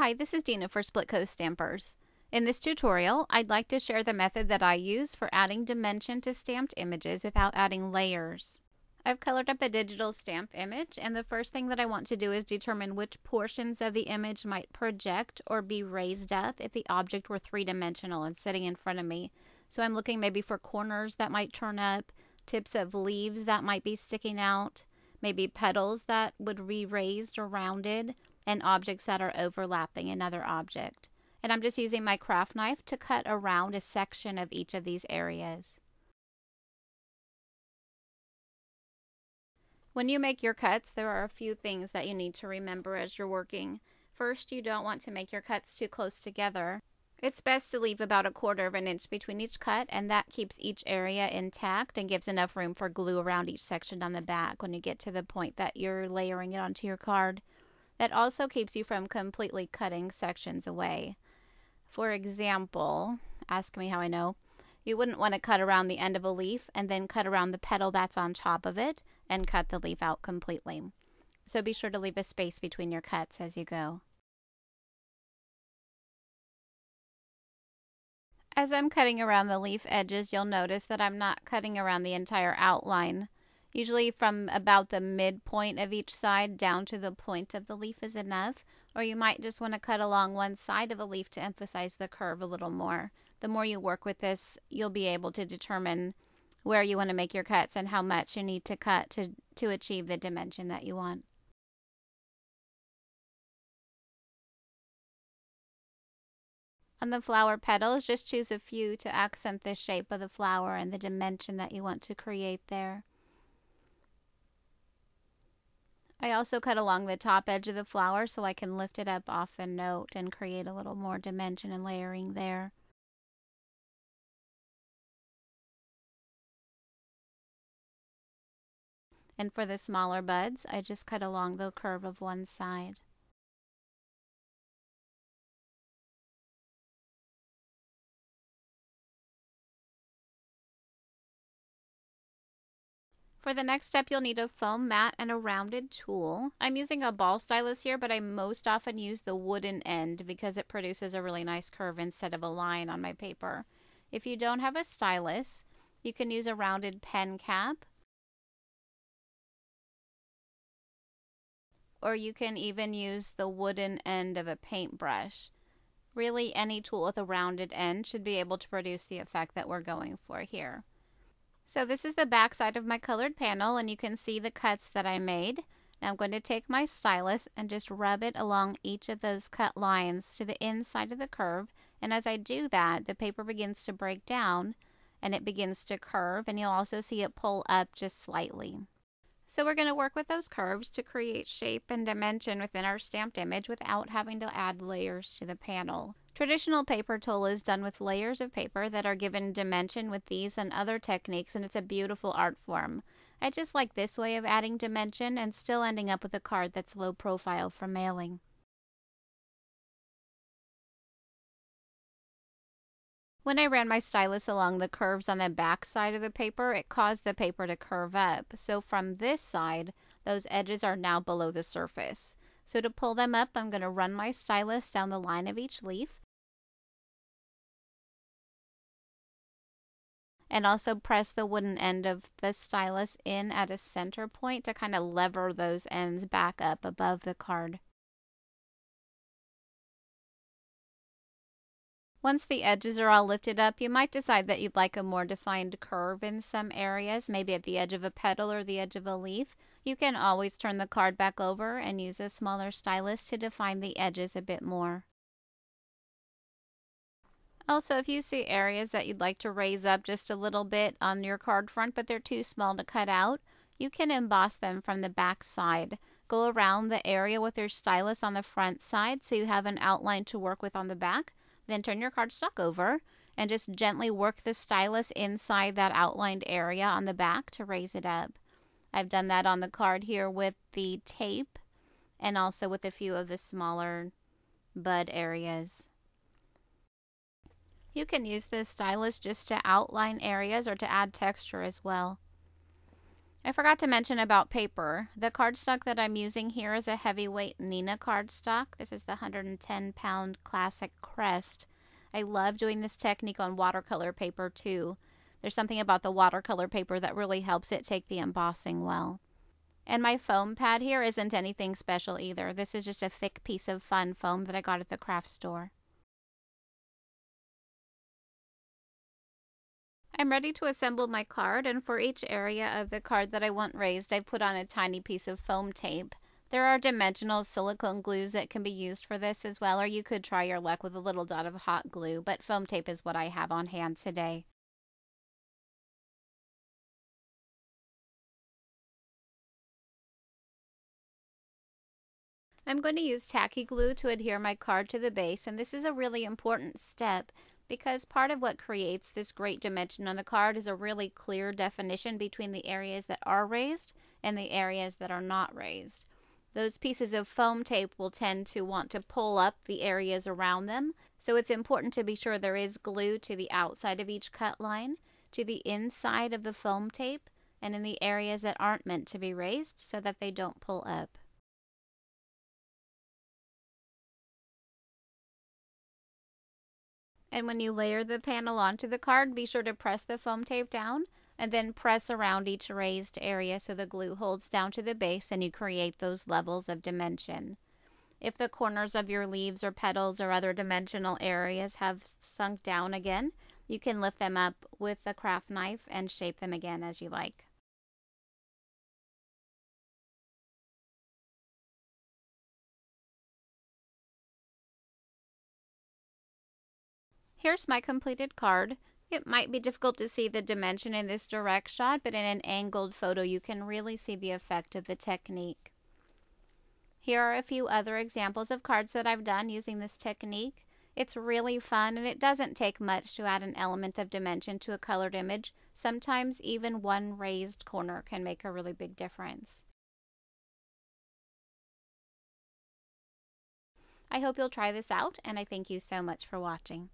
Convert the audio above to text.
Hi, this is Dina for Splitcoaststampers. In this tutorial, I'd like to share the method that I use for adding dimension to stamped images without adding layers. I've colored up a digital stamp image, and the first thing that I want to do is determine which portions of the image might project or be raised up if the object were three-dimensional and sitting in front of me. So I'm looking maybe for corners that might turn up, tips of leaves that might be sticking out, maybe petals that would be raised or rounded, and objects that are overlapping another object. And I'm just using my craft knife to cut around a section of each of these areas. When you make your cuts, there are a few things that you need to remember as you're working. First, you don't want to make your cuts too close together. It's best to leave about 1/4 of an inch between each cut, and that keeps each area intact and gives enough room for glue around each section on the back when you get to the point that you're layering it onto your card. That also keeps you from completely cutting sections away. For example, ask me how I know, you wouldn't want to cut around the end of a leaf and then cut around the petal that's on top of it and cut the leaf out completely. So be sure to leave a space between your cuts as you go. As I'm cutting around the leaf edges, you'll notice that I'm not cutting around the entire outline. Usually from about the midpoint of each side down to the point of the leaf is enough, or you might just want to cut along one side of a leaf to emphasize the curve a little more. The more you work with this, you'll be able to determine where you want to make your cuts and how much you need to cut to achieve the dimension that you want. On the flower petals, just choose a few to accent the shape of the flower and the dimension that you want to create there. I also cut along the top edge of the flower so I can lift it up off the note and create a little more dimension and layering there. And for the smaller buds, I just cut along the curve of one side. For the next step, you'll need a foam mat and a rounded tool. I'm using a ball stylus here, but I most often use the wooden end because it produces a really nice curve instead of a line on my paper. If you don't have a stylus, you can use a rounded pen cap, or you can even use the wooden end of a paintbrush. Really, any tool with a rounded end should be able to produce the effect that we're going for here. So this is the back side of my colored panel, and you can see the cuts that I made. Now I'm going to take my stylus and just rub it along each of those cut lines to the inside of the curve, and as I do that, the paper begins to break down and it begins to curve, and you'll also see it pull up just slightly. So we're going to work with those curves to create shape and dimension within our stamped image without having to add layers to the panel. Traditional paper Tole is done with layers of paper that are given dimension with these and other techniques, and it's a beautiful art form. I just like this way of adding dimension and still ending up with a card that's low profile for mailing. When I ran my stylus along the curves on the back side of the paper, it caused the paper to curve up. So from this side, those edges are now below the surface. So to pull them up, I'm going to run my stylus down the line of each leaf. And also press the wooden end of the stylus in at a center point to kind of lever those ends back up above the card. Once the edges are all lifted up, you might decide that you'd like a more defined curve in some areas, maybe at the edge of a petal or the edge of a leaf. You can always turn the card back over and use a smaller stylus to define the edges a bit more. Also, if you see areas that you'd like to raise up just a little bit on your card front, but they're too small to cut out, you can emboss them from the back side. Go around the area with your stylus on the front side so you have an outline to work with on the back. Then turn your cardstock over and just gently work the stylus inside that outlined area on the back to raise it up. I've done that on the card here with the tape and also with a few of the smaller bud areas. You can use this stylus just to outline areas or to add texture as well. I forgot to mention about paper. The cardstock that I'm using here is a heavyweight Nina cardstock. This is the 110-pound Classic Crest. I love doing this technique on watercolor paper too. There's something about the watercolor paper that really helps it take the embossing well. And my foam pad here isn't anything special either. This is just a thick piece of fun foam that I got at the craft store. I'm ready to assemble my card, and for each area of the card that I want raised, I've put on a tiny piece of foam tape. There are dimensional silicone glues that can be used for this as well, or you could try your luck with a little dot of hot glue, but foam tape is what I have on hand today. I'm going to use tacky glue to adhere my card to the base, and this is a really important step because part of what creates this great dimension on the card is a really clear definition between the areas that are raised and the areas that are not raised. Those pieces of foam tape will tend to want to pull up the areas around them, so it's important to be sure there is glue to the outside of each cut line, to the inside of the foam tape, and in the areas that aren't meant to be raised so that they don't pull up. And when you layer the panel onto the card, be sure to press the foam tape down and then press around each raised area so the glue holds down to the base and you create those levels of dimension. If the corners of your leaves or petals or other dimensional areas have sunk down again, you can lift them up with the craft knife and shape them again as you like. Here's my completed card. It might be difficult to see the dimension in this direct shot, but in an angled photo you can really see the effect of the technique. Here are a few other examples of cards that I've done using this technique. It's really fun and it doesn't take much to add an element of dimension to a colored image. Sometimes even one raised corner can make a really big difference. I hope you'll try this out, and I thank you so much for watching.